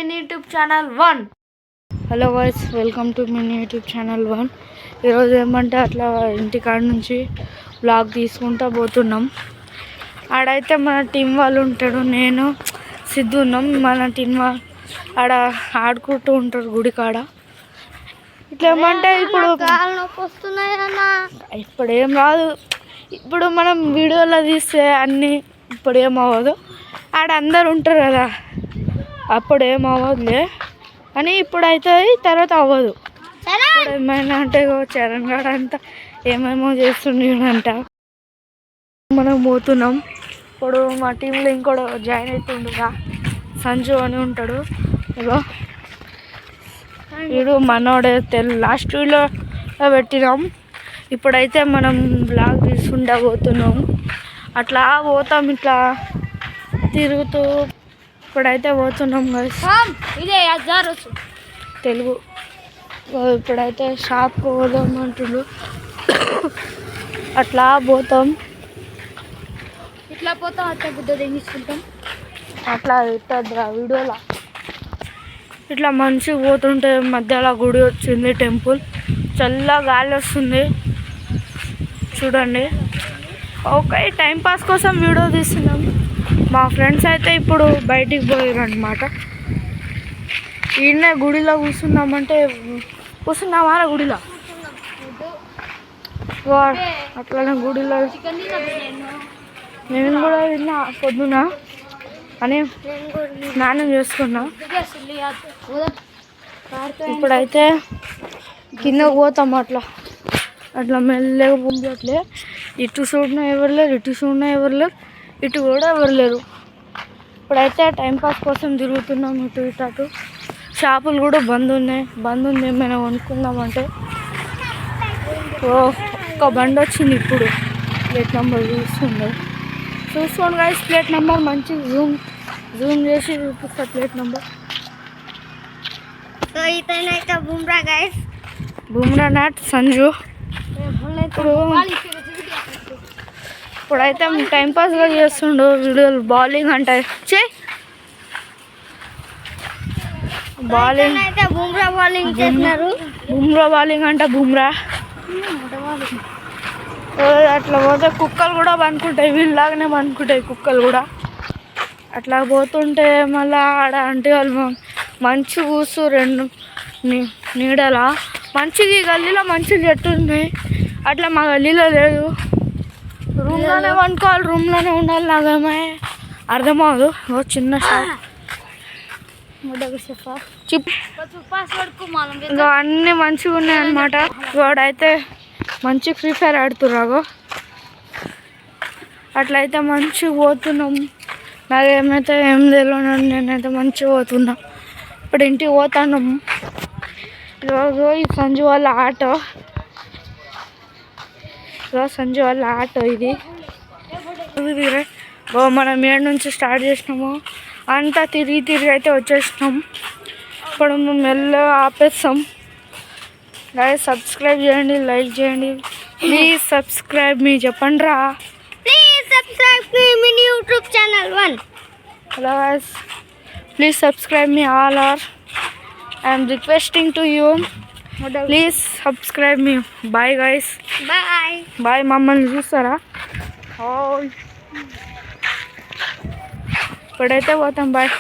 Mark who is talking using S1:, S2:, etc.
S1: Mini YouTube channel 1. Hello guys, welcome to mini YouTube channel 1. ఈరోజు ఏమంటే అట్లా ఇంటికాడ నుంచి బ్లాగ్ తీసుకుంటూ పోతున్నాం. ఆడైతే మన టీం వాళ్ళు ఉంటాడు, నేను సిద్ధు ఉన్నాం. మన టీం వాళ్ళు ఆడ ఆడుకుంటూ ఉంటారు గుడి కాడ. ఇట్లా ఏమంటే ఇప్పుడు ఏం రాదు. ఇప్పుడు మనం వీడియోలో తీస్తే అన్నీ ఇప్పుడు ఏమవ్వదు. ఆడ అందరు ఉంటారు కదా, అప్పుడు ఏమవ్వదులే. కానీ ఇప్పుడు అవుతుంది, తర్వాత అవ్వదు. ఇప్పుడు ఏమైనా అంటే చరణ్ గారు అంతా ఏమేమో చేస్తుండేనంట. మనం పోతున్నాం. ఇప్పుడు మా టీంలో ఇంకోటి జాయిన్ అవుతుండగా సంజు అని ఉంటాడు. ఇగో వీడు మనోడే లాస్ట్ వీడియోలో పెట్టినాం. ఇప్పుడైతే మనం బ్లాగ్ తీసుకుంటా పోతున్నాం. అట్లా పోతాం, ఇట్లా తిరుగుతూ ఇప్పుడైతే పోతున్నాం గైస్. ఇదే తెలుగు. ఇప్పుడైతే షాప్కి పోదాం అంటుండ్రు. అట్లా పోతాం, ఇట్లా పోతాం. అట్లా గుడ్డ తెగించుకుంటాం. అట్లా ఇట్లా వీడియోలో ఇట్లా మంచిగా పోతుంటే మధ్యలో గుడి వచ్చింది, టెంపుల్. చల్లగా గాలి వస్తుంది చూడండి. ఓకే, టైంపాస్ కోసం వీడియో తీస్తున్నాం. మా ఫ్రెండ్స్ అయితే ఇప్పుడు బయటికి పోయారు అనమాట. ఈయనే గుడిలో కూర్చున్నామంటే కూర్చున్నామా గుడిలో. అట్లనే గుడిలో నేను కూడా తిన్నా పొద్దున అని స్నానం చేసుకున్నా. ఇప్పుడైతే కిందకు పోతాం. అట్లా అట్లా మెల్లగా పొందట్లే. ఇటు చూడన ఎవరు లేరు, ఇటు చూడన ఎవరు లేరు, ఇటు కూడా ఎవరు లేరు. ఇప్పుడైతే టైంపాస్ కోసం తిరుగుతున్నాం ఇటు ఇటు అటు. షాపులు కూడా బంద్ ఉన్నాయి. బంద్ ఉంది, ఏమైనా కొనుక్కుందామంటే. ఒక్క బండి వచ్చింది ఇప్పుడు. ప్లేట్ నెంబర్ చూసుకోండి గైస్. ప్లేట్ నెంబర్ మంచి జూమ్ చేసి చూపిస్తా ప్లేట్ నెంబర్. సో ఇతనైతే బుమ్రా గైస్, బుమ్రా నాట్ సంజు. ఇప్పుడైతే టైంపాస్గా చేస్తుండు వీడియోలు. బౌలింగ్ అంటే బౌలింగ్ అయితే బుమ్రా బౌలింగ్ చేస్తున్నారు. బుమ్రా బౌలింగ్ అంటే బుమ్రా. అట్లా పోతే కుక్కలు కూడా పనుకుంటాయి, వీళ్ళలాగానే పనుకుంటాయి కుక్కలు కూడా. అట్లా పోతుంటే మళ్ళీ ఆడ అంటే వాళ్ళు మంచి కూసు రెండు నీడలా మంచిది. గల్లీలో మంచి చెట్టు ఉన్నాయి. అట్లా మా గల్లీలో లేదు. రూమ్లోనే వండుకోవాలి, రూమ్లోనే ఉండాలి. నాకేమే అర్థమవుదు. చిన్న షాప్ ఇంకా అన్నీ మంచిగా ఉన్నాయి అన్నమాట. వాడైతే మంచి ఫ్రీ ఫైర్ ఆడుతుర్రాగో. అట్లయితే మంచిగా పోతున్నాం. నాకేమైతే ఏం తెలియదు, నేనైతే మంచిగా పోతున్నా. ఇప్పుడు ఇంటికి పోతాను. ఈరోజు ఈ సంజు వాళ్ళ ఆటో, సంజు వాళ్ళ ఆటో ఇది. మనం ఏడు నుంచి స్టార్ట్ చేసినాము, అంతా తిరిగి అయితే వచ్చేసినాం. ఇప్పుడు మేము మెల్లగా ఆపేస్తాం. లైక్ సబ్స్క్రైబ్ చేయండి, లైక్ చేయండి. ప్లీజ్ సబ్స్క్రైబ్ మీ చెప్పండి రా. Please subscribe me mini YouTube channel 1. Hello guys, please subscribe me all are. I'm requesting to you, please subscribe me. Bye guys, bye bye. మమ్మల్ని చూస్తారా? ఇప్పుడైతే పోతాం. బాయ్.